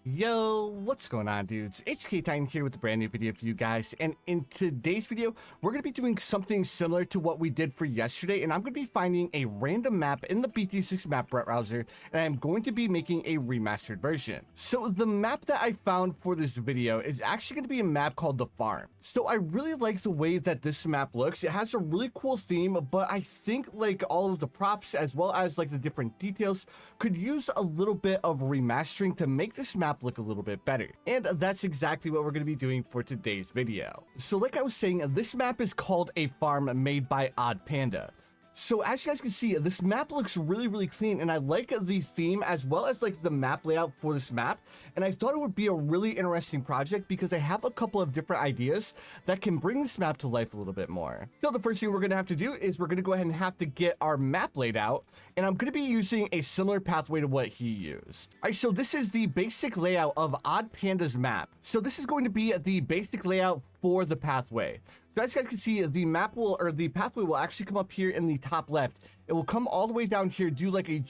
Yo, what's going on, dudes? HK Titan here with a brand new video for you guys, and in today's video we're going to be doing something similar to what we did for yesterday, and I'm going to be finding a random map in the BTD6 Map browser, and I'm going to be making a remastered version. So the map that I found for this video is actually going to be a map called The Farm. So I really like the way that this map looks. It has a really cool theme, but I think like all of the props as well as like the different details could use a little bit of remastering to make this map look a little bit better, and that's exactly what we're going to be doing for today's video. So like I was saying, this map is called A Farm, made by Odd Panda. So as you guys can see, this map looks really clean, and I like the theme as well as like the map layout for this map, and I thought it would be a really interesting project because I have a couple of different ideas that can bring this map to life a little bit more. So the first thing we're going to have to do is we're going to go ahead and have to get our map laid out, and I'm going to be using a similar pathway to what he used. All right, so this is the basic layout of Odd Panda's map. So this is going to be the basic layout for the pathway. So as you guys can see, the map will, or the pathway will actually come up here in the top left. It will come all the way down here, do like a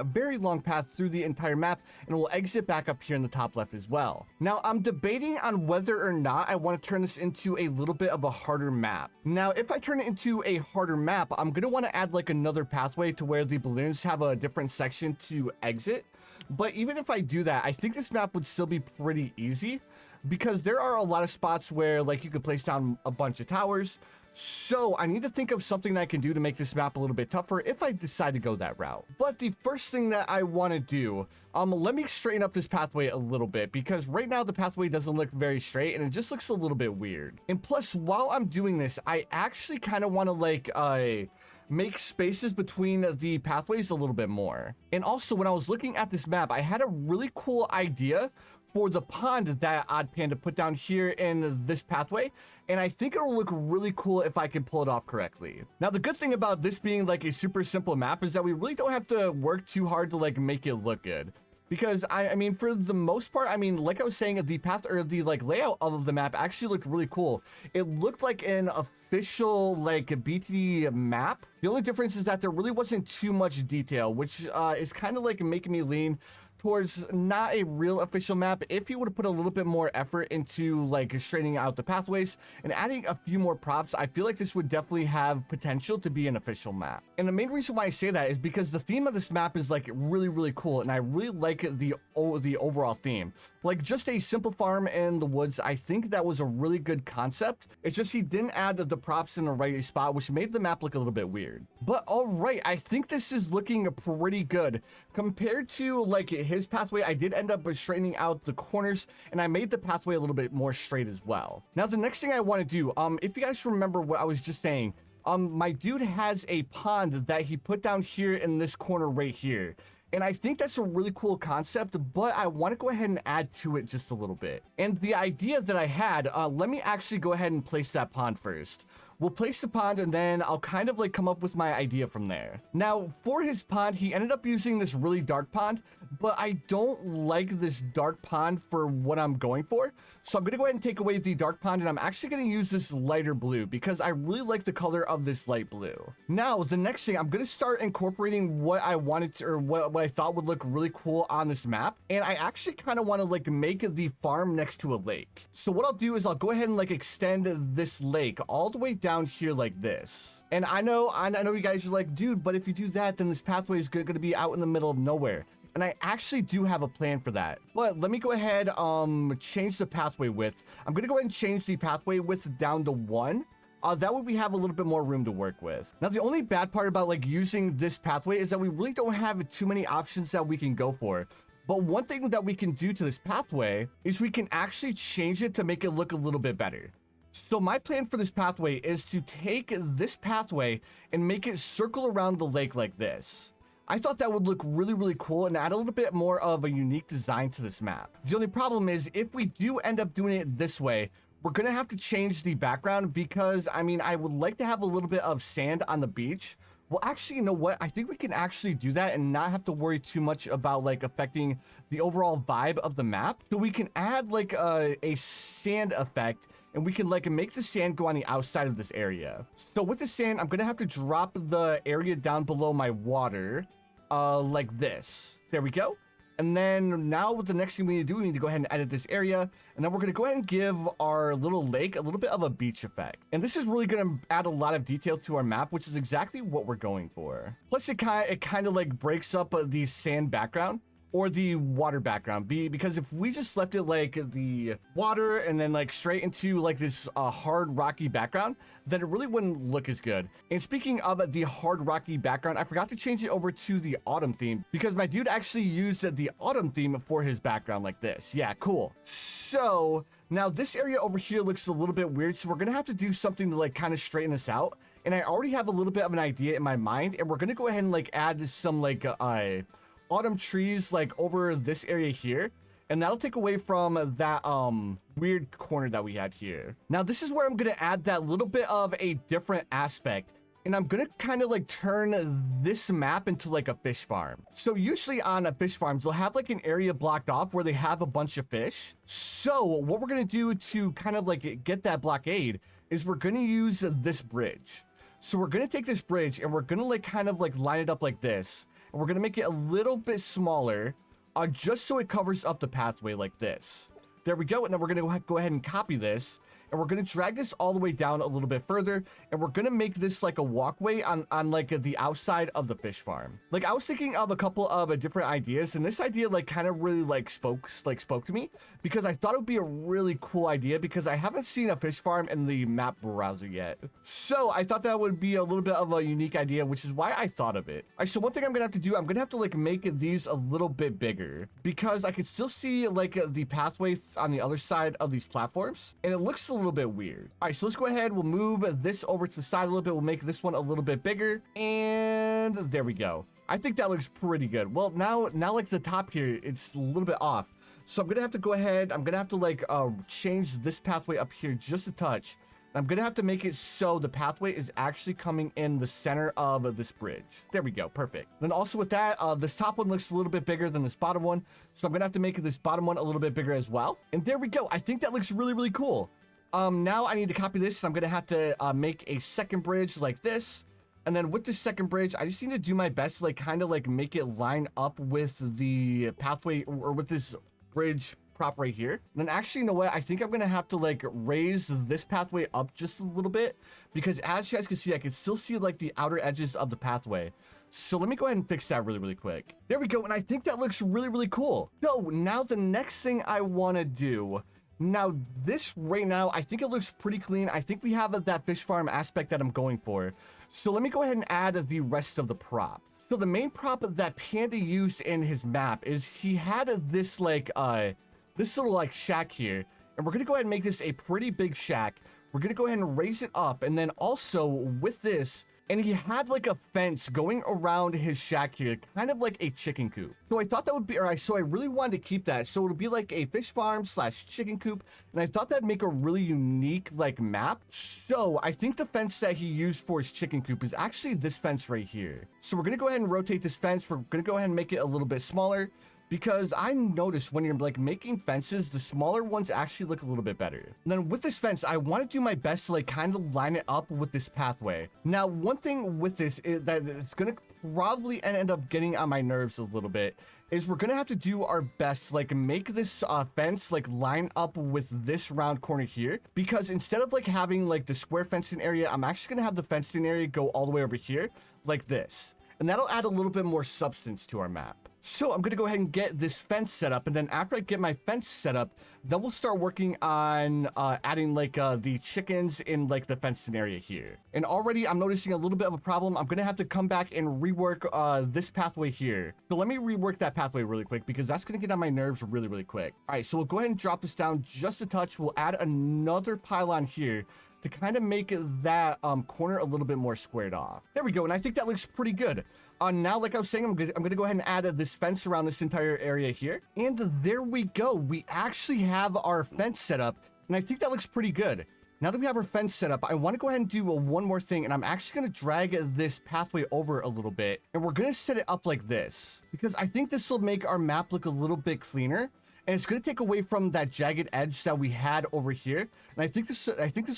very long path through the entire map, and it will exit back up here in the top left as well. Now, I'm debating on whether or not I want to turn this into a little bit of a harder map. Now, if I turn it into a harder map, I'm going to want to add like another pathway to where the balloons have a different section to exit. But even if I do that, I think this map would still be pretty easy, because there are a lot of spots where like you could place down a bunch of towers. So I need to think of something that I can do to make this map a little bit tougher if I decide to go that route. But the first thing that I want to do, let me straighten up this pathway a little bit, because right now the pathway doesn't look very straight and it just looks a little bit weird. And plus, while I'm doing this, I actually kind of want to like make spaces between the pathways a little bit more. And also, when I was looking at this map, I had a really cool idea for the pond that Odd Panda put down here in this pathway, and I think it'll look really cool if I can pull it off correctly. Now, the good thing about this being like a super simple map is that we really don't have to work too hard to like make it look good. Because I mean, for the most part, I mean, like I was saying, the path or the like layout of the map actually looked really cool. It looked like an official like BTD map. The only difference is that there really wasn't too much detail, which is kind of like making me lean towards not a real official map. If you would have put a little bit more effort into like straightening out the pathways and adding a few more props, I feel like this would definitely have potential to be an official map. And the main reason why I say that is because the theme of this map is like really cool, and I really like the overall theme. Like just a simple farm in the woods, I think that was a really good concept. It's just he didn't add the props in the right spot, which made the map look a little bit weird. But all right, I think this is looking pretty good compared to like his pathway. I did end up straightening out the corners, and I made the pathway a little bit more straight as well. Now, the next thing I want to do, if you guys remember what I was just saying, my dude has a pond that he put down here in this corner right here. And I think that's a really cool concept, but I want to go ahead and add to it just a little bit. And the idea that I had, let me actually go ahead and place that pond first. We'll place the pond, and then I'll kind of like come up with my idea from there. Now, for his pond, he ended up using this really dark pond, but I don't like this dark pond for what I'm going for. So I'm going to go ahead and take away the dark pond, and I'm actually going to use this lighter blue because I really like the color of this light blue. Now, the next thing, I'm going to start incorporating what I wanted to, or what I thought would look really cool on this map. And I actually kind of want to like make the farm next to a lake. So what I'll do is I'll go ahead and like extend this lake all the way down here like this. And I know you guys are like, dude, but if you do that, then this pathway is going to be out in the middle of nowhere. And I actually do have a plan for that. But let me go ahead, change the pathway width. I'm going to go ahead and change the pathway width down to 1. That way we have a little bit more room to work with. Now, the only bad part about like using this pathway is that we really don't have too many options that we can go for. But one thing that we can do to this pathway is we can actually change it to make it look a little bit better. So my plan for this pathway is to take this pathway and make it circle around the lake like this. I thought that would look really cool and add a little bit more of a unique design to this map. The only problem is if we do end up doing it this way, we're going to have to change the background because, I mean, I would like to have a little bit of sand on the beach. Well, actually, you know what? I think we can actually do that and not have to worry too much about like affecting the overall vibe of the map. So we can add like a sand effect, and we can like make the sand go on the outside of this area. So with the sand, I'm going to have to drop the area down below my water like this. There we go. And then now what the next thing we need to do, we need to go ahead and edit this area. And then we're going to go ahead and give our little lake a little bit of a beach effect. And this is really going to add a lot of detail to our map, which is exactly what we're going for. Plus, it kind of like breaks up the sand background or the water background, because if we just left it like the water and then like straight into like this hard rocky background, then it really wouldn't look as good. And speaking of the hard rocky background, I forgot to change it over to the autumn theme, because my dude actually used the autumn theme for his background like this. Yeah, cool. So now this area over here looks a little bit weird, so we're gonna have to do something to like kind of straighten this out. And I already have a little bit of an idea in my mind, and we're gonna go ahead and like add some like autumn trees like over this area here, and that'll take away from that weird corner that we had here. Now this is where I'm gonna add that little bit of a different aspect, and I'm gonna kind of like turn this map into like a fish farm. So usually on fish farms, they'll have like an area blocked off where they have a bunch of fish. So what we're gonna do to kind of like get that blockade is we're gonna use this bridge. So we're gonna take this bridge and we're gonna like kind of like line it up like this. And we're gonna make it a little bit smaller, just so it covers up the pathway like this. There we go. And then we're gonna go ahead and copy this, and we're gonna drag this all the way down a little bit further, and we're gonna make this like a walkway on like the outside of the fish farm. Like I was thinking of a couple of different ideas, and this idea like kind of really like spoke to me, because I thought it would be a really cool idea, because I haven't seen a fish farm in the map browser yet. So I thought that would be a little bit of a unique idea, which is why I thought of it. All right, so one thing I'm gonna have to do, I'm gonna have to like make these a little bit bigger, because I can still see like the pathways on the other side of these platforms, and it looks a little bit weird. All right, so let's go ahead. We'll move this over to the side a little bit. We'll make this one a little bit bigger, and there we go. I think that looks pretty good. Well, now like the top here, it's a little bit off. So I'm gonna have to go ahead. I'm gonna have to like change this pathway up here just a touch. I'm gonna have to make it so the pathway is actually coming in the center of this bridge. There we go, perfect. Then also with that, this top one looks a little bit bigger than this bottom one, so I'm gonna have to make this bottom one a little bit bigger as well. And there we go. I think that looks really, really cool. Now I need to copy this. I'm gonna have to make a second bridge like this. And then with this second bridge, I just need to do my best to like kind of like make it line up with the pathway, or with this bridge prop right here. And then actually, you know what? I think I'm gonna have to like raise this pathway up just a little bit, because as you guys can see, I can still see like the outer edges of the pathway. So let me go ahead and fix that really, really quick. There we go. And I think that looks really, really cool. So now the next thing I want to do, now this right now, I think it looks pretty clean. I think we have that fish farm aspect that I'm going for. So let me go ahead and add the rest of the props. So the main prop that Panda used in his map is he had this like this little like shack here, and we're gonna go ahead and make this a pretty big shack. We're gonna go ahead and raise it up, and then also with this, and he had like a fence going around his shack here, kind of like a chicken coop. So I thought that would be, so I really wanted to keep that. So it'll be like a fish farm slash chicken coop. And I thought that'd make a really unique like map. So I think the fence that he used for his chicken coop is actually this fence right here. So we're gonna go ahead and rotate this fence. We're gonna go ahead and make it a little bit smaller, because I noticed when you're like making fences, the smaller ones actually look a little bit better. And then with this fence, I want to do my best to like kind of line it up with this pathway. Now, one thing with this is that it's going to probably end up getting on my nerves a little bit, is we're going to have to do our best to like make this fence like line up with this round corner here, because instead of like having like the square fencing area, I'm actually going to have the fencing area go all the way over here like this. And that'll add a little bit more substance to our map. So I'm gonna go ahead and get this fence set up, and then after I get my fence set up, then we'll start working on adding like the chickens in like the fenced area here. And already I'm noticing a little bit of a problem. I'm gonna have to come back and rework this pathway here. So let me rework that pathway really quick, because that's gonna get on my nerves really, really quick. All right, so we'll go ahead and drop this down just a touch. We'll add another pylon here to kind of make that corner a little bit more squared off. There we go, and I think that looks pretty good. Now, like I was saying, I'm gonna go ahead and add this fence around this entire area here. And there we go. We actually have our fence set up, and I think that looks pretty good. Now that we have our fence set up, I want to go ahead and do one more thing, and I'm actually going to drag this pathway over a little bit, and we're going to set it up like this, because I think this will make our map look a little bit cleaner. And it's going to take away from that jagged edge that we had over here. And I think this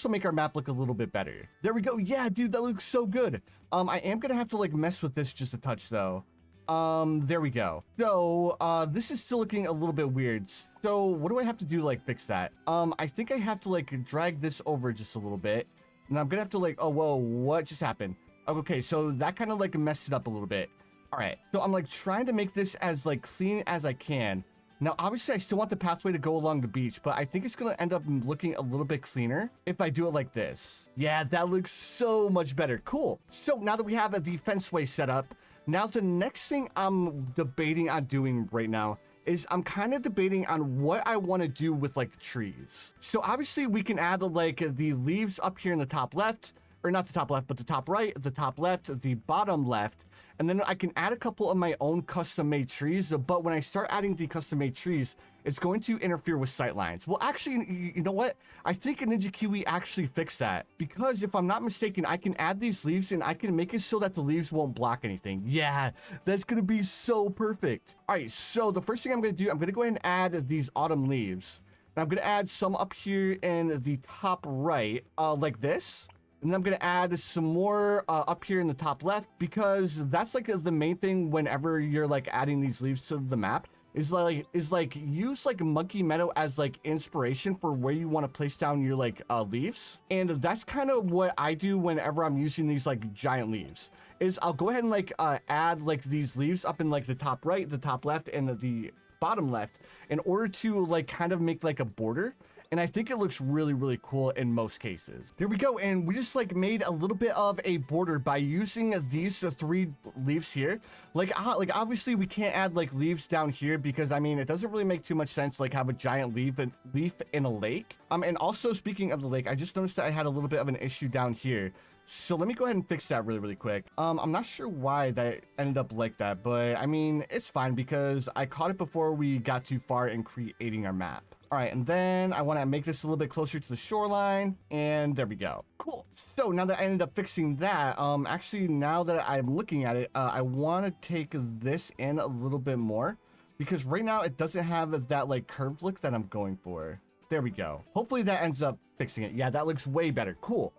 will make our map look a little bit better. There we go. Yeah, dude, that looks so good. I am going to have to like mess with this just a touch though. There we go. So, this is still looking a little bit weird. So what do I have to do to like fix that? I think I have to like drag this over just a little bit. And I'm gonna have to like, oh, whoa, what just happened? Okay, so that kind of like messed it up a little bit. All right, so I'm like trying to make this as like clean as I can. Now, obviously, I still want the pathway to go along the beach, but I think it's going to end up looking a little bit cleaner if I do it like this. Yeah, that looks so much better. Cool. So now that we have a defenseway set up, now the next thing I'm debating on doing right now is I'm kind of debating on what I want to do with like the trees. So obviously, we can add like the leaves up here in the top left, or not the top left, but the top right, the top left, the bottom left. And then I can add a couple of my own custom-made trees, but when I start adding the custom-made trees, it's going to interfere with sightlines. Well, actually, you know what? I think Ninja Kiwi actually fixed that, because if I'm not mistaken, I can add these leaves and I can make it so that the leaves won't block anything. Yeah, that's going to be so perfect. All right, so the first thing I'm going to do, I'm going to go ahead and add these autumn leaves. And I'm going to add some up here in the top right, like this. And then I'm going to add some more up here in the top left, because that's like the main thing whenever you're like adding these leaves to the map is like use like Monkey Meadow as like inspiration for where you want to place down your like leaves. And that's kind of what I do whenever I'm using these like giant leaves, is I'll go ahead and like add like these leaves up in like the top right, the top left, and the bottom left in order to like kind of make like a border. And I think it looks really, really cool in most cases. There we go. And we just like made a little bit of a border by using these three leaves here. Like obviously we can't add like leaves down here because I mean, it doesn't really make too much sense to like have a giant leaf in a lake. And also speaking of the lake, I just noticed that I had a little bit of an issue down here. So let me go ahead and fix that really, really quick. I'm not sure why that ended up like that, but I mean, it's fine because I caught it before we got too far in creating our map. All right, and then I want to make this a little bit closer to the shoreline, and there we go. Cool. So now that I ended up fixing that, actually now that I'm looking at it, I want to take this in a little bit more because right now it doesn't have that like curved look that I'm going for. There we go. Hopefully that ends up fixing it. Yeah, that looks way better. Cool.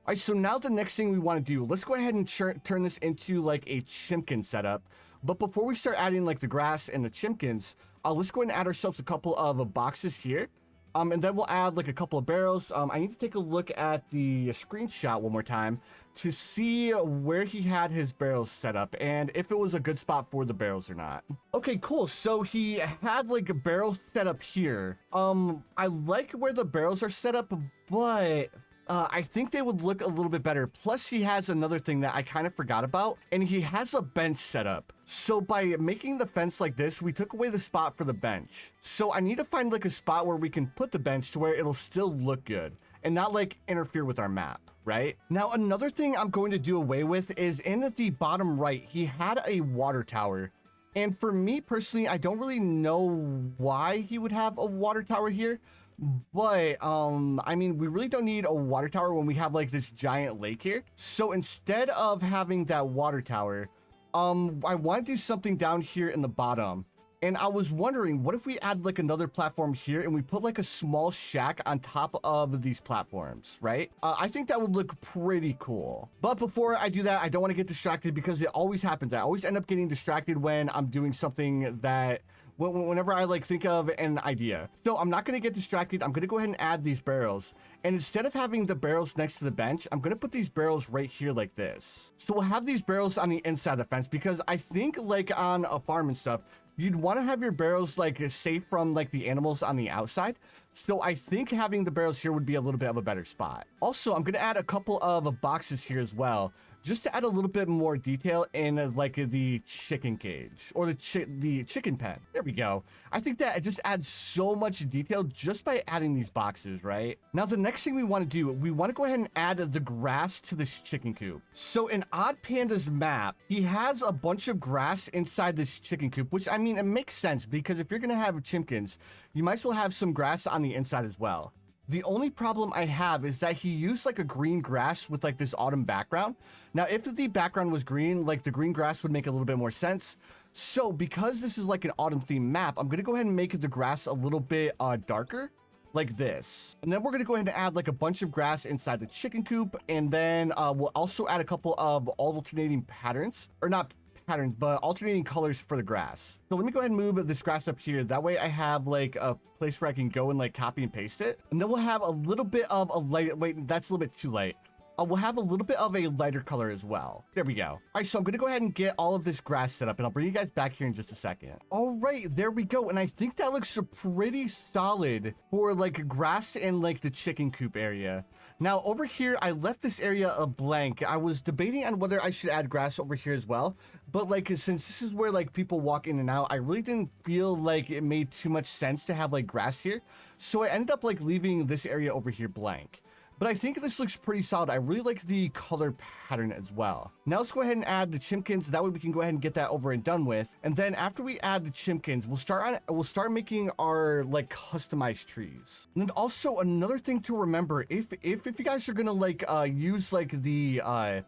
All right, so now the next thing we want to do, let's go ahead and turn this into like a chimpkin setup. But before we start adding like the grass and the chimpkins, let's go ahead and add ourselves a couple of boxes here. And then we'll add like a couple of barrels. I need to take a look at the screenshot one more time to see where he had his barrels set up and if it was a good spot for the barrels or not. Okay, cool. So he had like a barrel set up here. I like where the barrels are set up, but I think they would look a little bit better. Plus, he has another thing that I kind of forgot about, and he has a bench set up. So by making the fence like this, we took away the spot for the bench. So I need to find like a spot where we can put the bench to where it'll still look good and not like interfere with our map, right? Now, another thing I'm going to do away with is in the bottom right, he had a water tower. And for me personally, I don't really know why he would have a water tower here. But I mean, we really don't need a water tower when we have like this giant lake here. So instead of having that water tower, I want to do something down here in the bottom. And I was wondering, what if we add like another platform here and we put like a small shack on top of these platforms, right? I think that would look pretty cool. But before I do that, I don't want to get distracted because it always happens. I always end up getting distracted when I'm doing something that whenever I like think of an idea. So I'm not going to get distracted. I'm going to go ahead and add these barrels. And instead of having the barrels next to the bench, I'm going to put these barrels right here like this. So we'll have these barrels on the inside of the fence because I think like on a farm and stuff, you'd want to have your barrels like safe from like the animals on the outside. So I think having the barrels here would be a little bit of a better spot. Also, I'm going to add a couple of boxes here as well, just to add a little bit more detail in like the chicken cage or the chicken pen. There we go. I think that it just adds so much detail just by adding these boxes, right? Now, the next thing we want to do, we want to go ahead and add the grass to this chicken coop. So in Odd Panda's map, he has a bunch of grass inside this chicken coop, which I mean, it makes sense because if you're going to have chimpkins, you might as well have some grass on the inside as well. The only problem I have is that he used like a green grass with like this autumn background. Now, if the background was green, like the green grass would make a little bit more sense. So because this is like an autumn themed map, I'm going to go ahead and make the grass a little bit darker like this. And then we're going to go ahead and add like a bunch of grass inside the chicken coop. And then we'll also add a couple of alternating patterns, or not pattern, but alternating colors for the grass. So let me go ahead and move this grass up here. That way I have like a place where I can go and like copy and paste it. And then we'll have a little bit of a light. Wait, that's a little bit too light. We'll have a little bit of a lighter color as well. There we go. All right, so I'm gonna go ahead and get all of this grass set up, and I'll bring you guys back here in just a second. All right, there we go. And I think that looks pretty solid for like grass and like the chicken coop area. Now over here, I left this area a blank. I was debating on whether I should add grass over here as well, but like since this is where like people walk in and out, I really didn't feel like it made too much sense to have like grass here. So I ended up like leaving this area over here blank. But I think this looks pretty solid. I really like the color pattern as well. Now let's go ahead and add the chimpkins. That way we can go ahead and get that over and done with. And then after we add the chimpkins, we'll start making our like customized trees. And then also another thing to remember, if you guys are gonna like use like the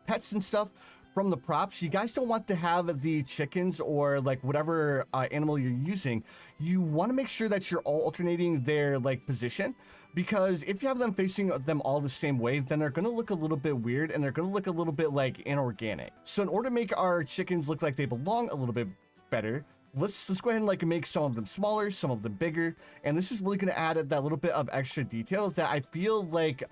pets and stuff from the props, you guys don't want to have the chickens or like whatever animal you're using. You want to make sure that you're all alternating their like position, because if you have them facing them all the same way, then they're going to look a little bit weird and they're going to look a little bit like inorganic. So in order to make our chickens look like they belong a little bit better, let's go ahead and like make some of them smaller, some of them bigger, and this is really going to add that little bit of extra detail that I feel like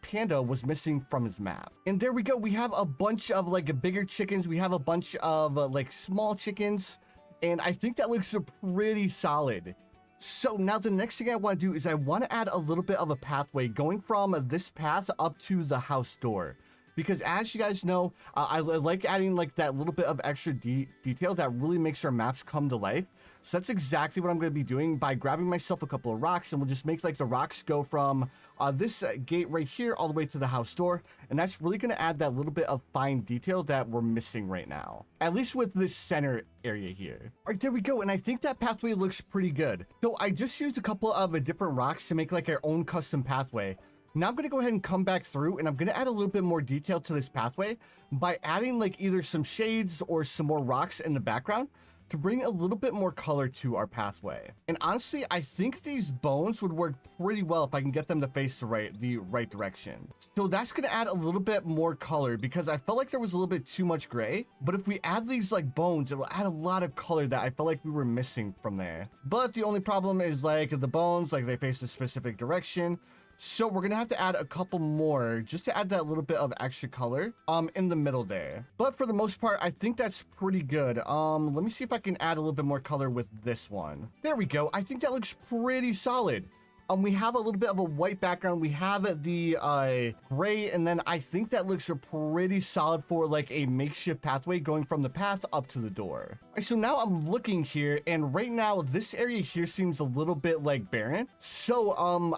Panda was missing from his map. And there we go. We have a bunch of like bigger chickens. We have a bunch of like small chickens, and I think that looks pretty solid. So now the next thing I want to do is I want to add a little bit of a pathway going from this path up to the house door. Because as you guys know, I like adding like that little bit of extra detail that really makes our maps come to life. So that's exactly what I'm going to be doing by grabbing myself a couple of rocks, and we'll just make like the rocks go from this gate right here all the way to the house door. And that's really going to add that little bit of fine detail that we're missing right now, at least with this center area here. All right, there we go. And I think that pathway looks pretty good. So I just used a couple of different rocks to make like our own custom pathway. Now I'm going to go ahead and come back through, and I'm going to add a little bit more detail to this pathway by adding like either some shades or some more rocks in the background to bring a little bit more color to our pathway. And honestly, I think these bones would work pretty well if I can get them to face the right direction. So that's going to add a little bit more color, because I felt like there was a little bit too much gray. But if we add these like bones, it'll add a lot of color that I felt like we were missing from there. But the only problem is like the bones, like they face a specific direction. So we're gonna have to add a couple more just to add that little bit of extra color in the middle there. But for the most part, I think that's pretty good. Let me see if I can add a little bit more color with this one. There we go. I think that looks pretty solid. We have a little bit of a white background. We have the gray, and then I think that looks pretty solid for like a makeshift pathway going from the path up to the door. All right, so now I'm looking here, and right now this area here seems a little bit like barren. So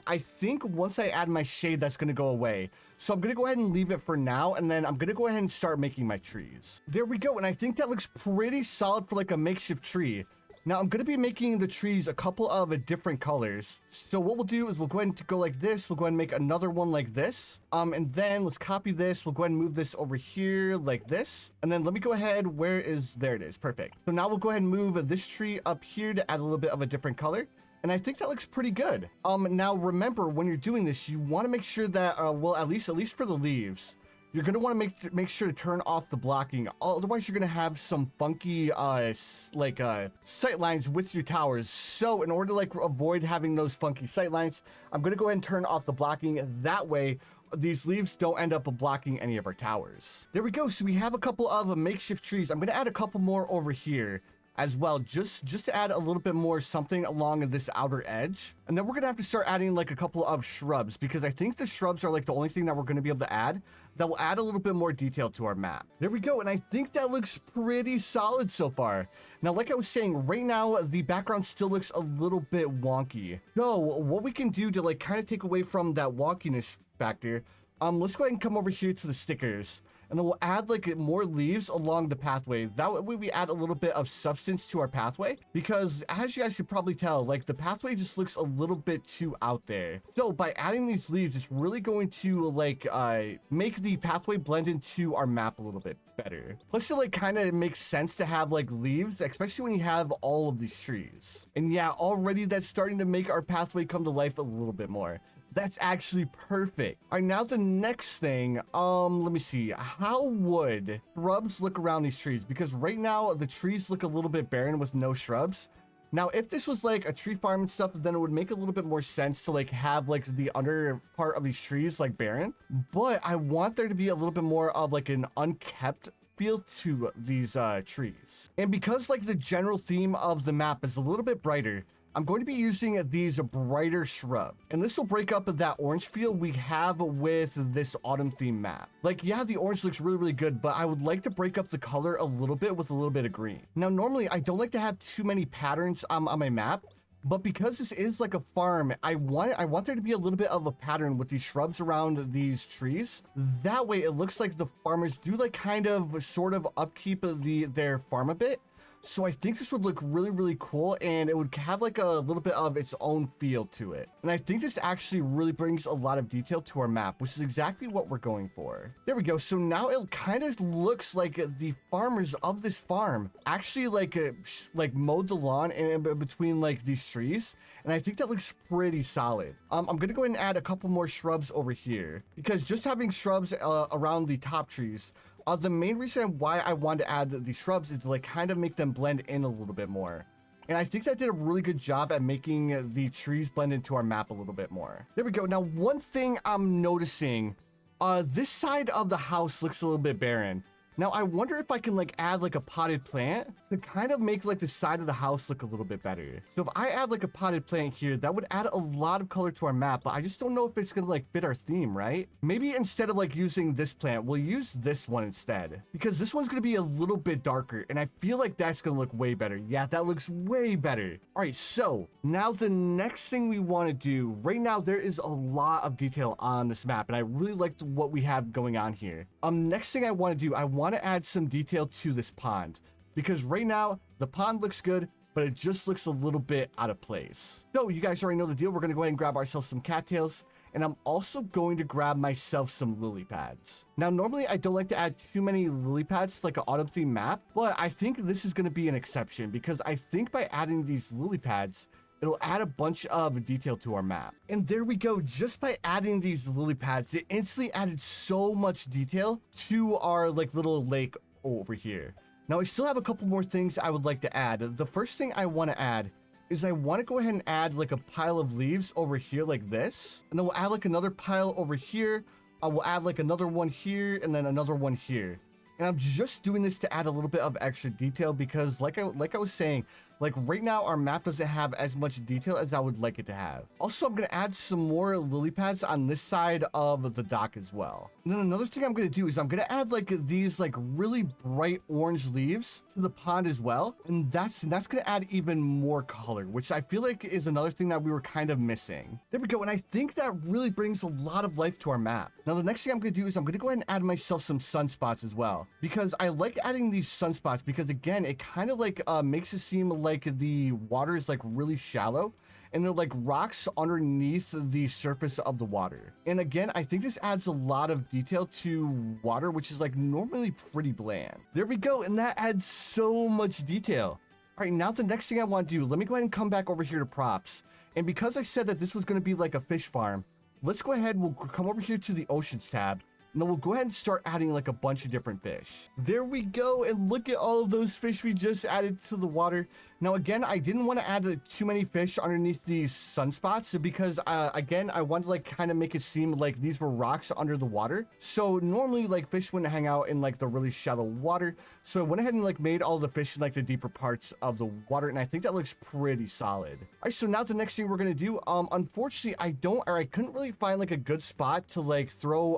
I think once I add my shade, that's gonna go away. So I'm gonna go ahead and leave it for now, and then I'm gonna go ahead and start making my trees. There we go, and I think that looks pretty solid for like a makeshift tree. Now I'm going to be making the trees a couple of different colors. So what we'll do is we'll go ahead and go like this. We'll go ahead and make another one like this. And then let's copy this. We'll go ahead and move this over here like this. And then let me go ahead. There it is. Perfect. So now we'll go ahead and move this tree up here to add a little bit of a different color. And I think that looks pretty good. Now remember, when you're doing this, you want to make sure that, well, at least for the leaves, you're going to want to make sure to turn off the blocking. Otherwise, you're going to have some funky, sight lines with your towers. So in order to like avoid having those funky sight lines, I'm going to go ahead and turn off the blocking. That way, these leaves don't end up blocking any of our towers. There we go. So we have a couple of makeshift trees. I'm going to add a couple more over here as well, just to add a little bit more something along this outer edge. And then we're gonna have to start adding like a couple of shrubs, because I think the shrubs are like the only thing that we're gonna be able to add that will add a little bit more detail to our map. There we go, and I think that looks pretty solid so far. Now, like I was saying, right now the background still looks a little bit wonky. So what we can do to like kind of take away from that wonkiness factor, let's go ahead and come over here to the stickers. And then we'll add like more leaves along the pathway. That way we add a little bit of substance to our pathway, because as you guys could probably tell, like the pathway just looks a little bit too out there. So by adding these leaves, it's really going to like make the pathway blend into our map a little bit better. Plus it like kind of makes sense to have like leaves, especially when you have all of these trees. And yeah, already that's starting to make our pathway come to life a little bit more. That's actually perfect. All right, now the next thing, let me see. How would shrubs look around these trees? Because right now the trees look a little bit barren with no shrubs. Now, if this was like a tree farm and stuff, then it would make a little bit more sense to like have like the under part of these trees like barren. But I want there to be a little bit more of like an unkept feel to these trees. And because like the general theme of the map is a little bit brighter, I'm going to be using these brighter shrubs, and this will break up that orange feel we have with this autumn theme map. Like, yeah, the orange looks really, really good, but I would like to break up the color a little bit with a little bit of green. Now, normally I don't like to have too many patterns on my map, but because this is like a farm, I want there to be a little bit of a pattern with these shrubs around these trees. That way it looks like the farmers do like kind of sort of upkeep their farm a bit. So I think this would look really, really cool, and it would have like a little bit of its own feel to it. And I think this actually really brings a lot of detail to our map, which is exactly what we're going for. There we go. So now it kind of looks like the farmers of this farm actually like mowed the lawn in between like these trees. And I think that looks pretty solid. I'm going to go ahead and add a couple more shrubs over here, because just having shrubs around the top trees, the main reason why I wanted to add these shrubs is to like kind of make them blend in a little bit more. And I think that did a really good job at making the trees blend into our map a little bit more. There we go. Now, one thing I'm noticing, this side of the house looks a little bit barren. Now, I wonder if I can like add like a potted plant to kind of make like the side of the house look a little bit better. So if I add like a potted plant here, that would add a lot of color to our map, but I just don't know if it's gonna like fit our theme, right? Maybe instead of like using this plant, we'll use this one instead, because this one's gonna be a little bit darker, and I feel like that's gonna look way better. Yeah, that looks way better. All right, so now the next thing we want to do, right now there is a lot of detail on this map, and I really liked what we have going on here. Next thing I want to do, I want to add some detail to this pond, because right now the pond looks good, but it just looks a little bit out of place. So you guys already know the deal. We're going to go ahead and grab ourselves some cattails, and I'm also going to grab myself some lily pads. Now, normally I don't like to add too many lily pads to like an autumn theme map, but I think this is going to be an exception, because I think by adding these lily pads, it'll add a bunch of detail to our map. And there we go. Just by adding these lily pads, it instantly added so much detail to our like little lake over here. Now, I still have a couple more things I would like to add. The first thing I want to add is I want to go ahead and add like a pile of leaves over here like this. And then we'll add like another pile over here. We'll add like another one here, and then another one here. And I'm just doing this to add a little bit of extra detail, because like I was saying, like right now our map doesn't have as much detail as I would like it to have. Also, I'm going to add some more lily pads on this side of the dock as well. And then another thing I'm going to do is I'm going to add like these like really bright orange leaves to the pond as well. And that's going to add even more color, which I feel like is another thing that we were kind of missing. There we go. And I think that really brings a lot of life to our map. Now, the next thing I'm going to do is I'm going to go ahead and add myself some sunspots as well, because I like adding these sunspots, because again, it kind of like makes it seem like the water is like really shallow, and they're like rocks underneath the surface of the water. And again, I think this adds a lot of detail to water, which is like normally pretty bland. There we go. And that adds so much detail. All right, now the next thing I want to do, let me go ahead and come back over here to props. And because I said that this was going to be like a fish farm, let's go ahead, we'll come over here to the oceans tab. Now we'll go ahead and start adding like a bunch of different fish. There we go. And look at all of those fish we just added to the water. Now, again, I didn't want to add too many fish underneath these sunspots, because again, I wanted to like kind of make it seem like these were rocks under the water. So normally like fish wouldn't hang out in like the really shallow water. So I went ahead and like made all the fish in like the deeper parts of the water. And I think that looks pretty solid. All right, so now the next thing we're going to do, unfortunately, I couldn't really find like a good spot to like throw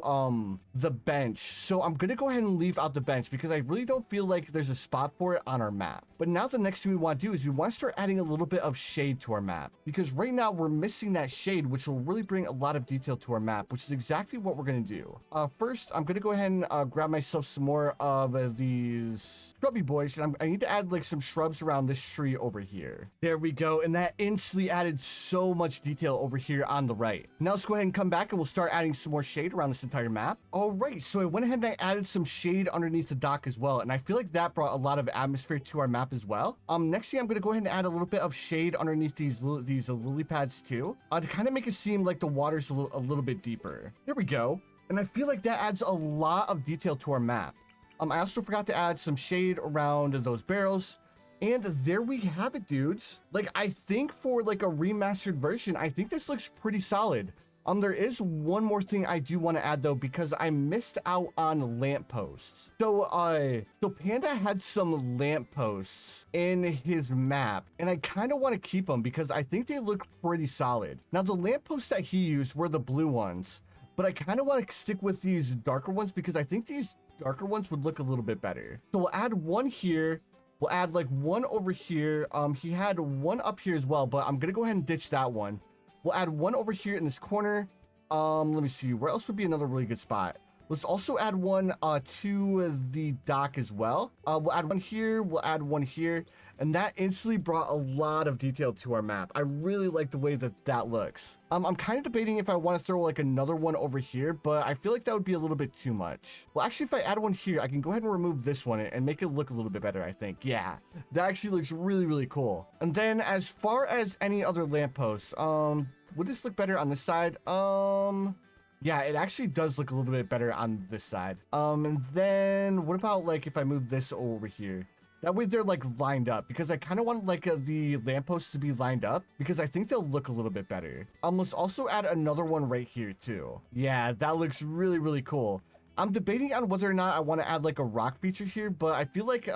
the bench. So I'm going to go ahead and leave out the bench, because I really don't feel like there's a spot for it on our map. But now the next thing we want to do is we want to start adding a little bit of shade to our map, because right now we're missing that shade, which will really bring a lot of detail to our map, which is exactly what we're going to do. First, I'm going to go ahead and grab myself some more of these shrubby boys, and I need to add like some shrubs around this tree over here. There we go. And that instantly added so much detail over here on the right. Now let's go ahead and come back, and we'll start adding some more shade around this entire map. All right, so I went ahead and I added some shade underneath the dock as well, and I feel like that brought a lot of atmosphere to our map as well. Next thing I'm going to go ahead and add a little bit of shade underneath these lily pads too, to kind of make it seem like the water's a little bit deeper. There we go. And I feel like that adds a lot of detail to our map. I also forgot to add some shade around those barrels. And there we have it, dudes. Like, I think for like a remastered version, I think this looks pretty solid. There is one more thing I do want to add though, because I missed out on lampposts. So Panda had some lampposts in his map, and I kind of want to keep them because I think they look pretty solid. Now, the lampposts that he used were the blue ones, but I kind of want to stick with these darker ones because I think these darker ones would look a little bit better. So we'll add one here. We'll add like one over here. He had one up here as well, but I'm gonna go ahead and ditch that one. We'll add one over here in this corner. Let me see, where else would be another really good spot? Let's also add one to the dock as well. We'll add one here, we'll add one here, and that instantly brought a lot of detail to our map. I really like the way that that looks. I'm kind of debating if I want to throw like another one over here, but I feel like that would be a little bit too much. Well, actually, if I add one here, I can go ahead and remove this one and make it look a little bit better, I think. Yeah, that actually looks really, really cool. And then as far as any other lampposts, would this look better on this side? Yeah, it actually does look a little bit better on this side. And then what about like if I move this over here? That way they're like lined up, because I kind of want like the lampposts to be lined up because I think they'll look a little bit better. Let's also add another one right here too. Yeah, that looks really, really cool. I'm debating on whether or not I want to add like a rock feature here, but I feel like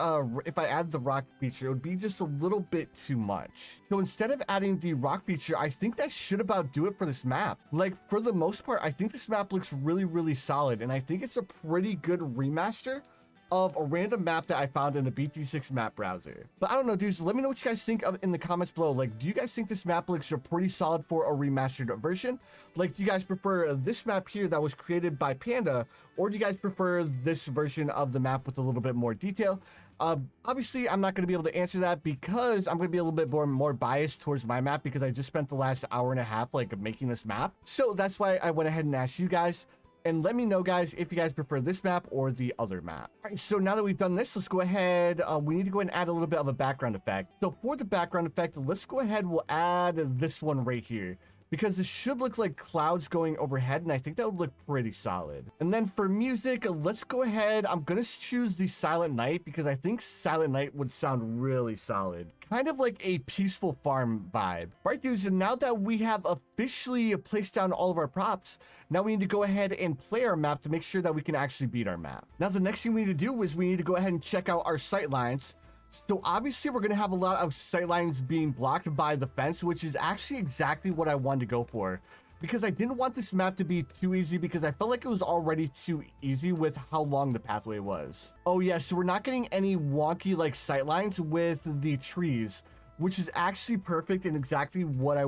if I add the rock feature, it would be just a little bit too much. So instead of adding the rock feature, I think that should about do it for this map. Like, for the most part, I think this map looks really, really solid, and I think it's a pretty good remaster of a random map that I found in the BTD6 Map browser. But I don't know, dudes, let me know what you guys think of in the comments below. Like, do you guys think this map looks pretty solid for a remastered version? Like, do you guys prefer this map here that was created by Panda, or do you guys prefer this version of the map with a little bit more detail? Obviously, I'm not going to be able to answer that because I'm going to be a little bit more biased towards my map because I just spent the last hour and a half like making this map. So that's why I went ahead and asked you guys. And let me know, guys, if you guys prefer this map or the other map. All right, so now that we've done this, let's go ahead. We need to go ahead and add a little bit of a background effect. So for the background effect, let's go ahead. We'll add this one right here, because this should look like clouds going overhead, and I think that would look pretty solid. And then for music, let's go ahead. I'm going to choose the Silent Night because I think Silent Night would sound really solid. Kind of like a peaceful farm vibe. Right, dudes, and now that we have officially placed down all of our props, now we need to go ahead and play our map to make sure that we can actually beat our map. Now, the next thing we need to do is we need to go ahead and check out our sight lines. So obviously we're going to have a lot of sight lines being blocked by the fence, which is actually exactly what I wanted to go for, because I didn't want this map to be too easy because I felt like it was already too easy with how long the pathway was. Oh yeah, so we're not getting any wonky like sight lines with the trees, which is actually perfect and exactly what I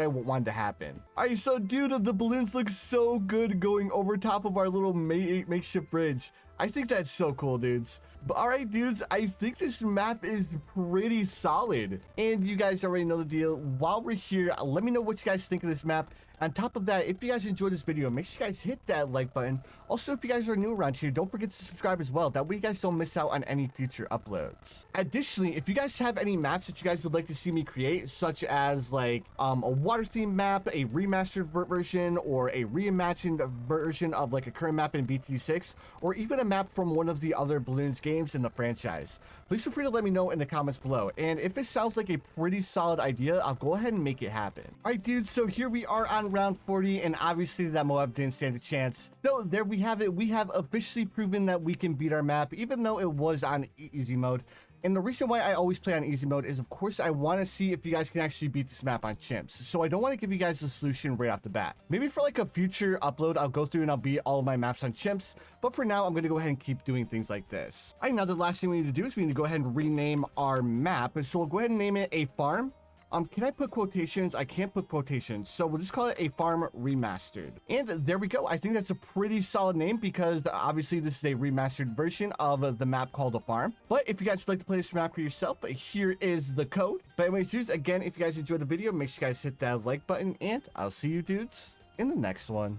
wanted to happen. All right, so dude, the balloons look so good going over top of our little makeshift bridge. I think that's so cool, dudes. But all right, dudes, I think this map is pretty solid. And you guys already know the deal. While we're here, let me know what you guys think of this map. On top of that, if you guys enjoyed this video, make sure you guys hit that like button. Also, if you guys are new around here, don't forget to subscribe as well. That way you guys don't miss out on any future uploads. Additionally, if you guys have any maps that you guys would like to see me create, such as like a water theme map, a remastered version, or a reimagined version of like a current map in BTD6, or even a map from one of the other Bloons games in the franchise, please feel free to let me know in the comments below. And if it sounds like a pretty solid idea, I'll go ahead and make it happen. All right, dudes, so here we are on round 40, and obviously that Moab didn't stand a chance. So there we have it. We have officially proven that we can beat our map, even though it was on easy mode. And the reason why I always play on easy mode is, of course, I want to see if you guys can actually beat this map on Chimps. So I don't want to give you guys the solution right off the bat. Maybe for like a future upload, I'll go through and I'll beat all of my maps on Chimps. But for now, I'm going to go ahead and keep doing things like this. All right, now the last thing we need to do is we need to go ahead and rename our map. So we'll go ahead and name it a farm. Can I put quotations? I can't put quotations, so we'll just call it a farm remastered. And there we go. I think that's a pretty solid name because obviously this is a remastered version of the map called a farm. But if you guys would like to play this map for yourself, here is the code. But anyways, dudes, again, if you guys enjoyed the video, make sure you guys hit that like button, and I'll see you dudes in the next one.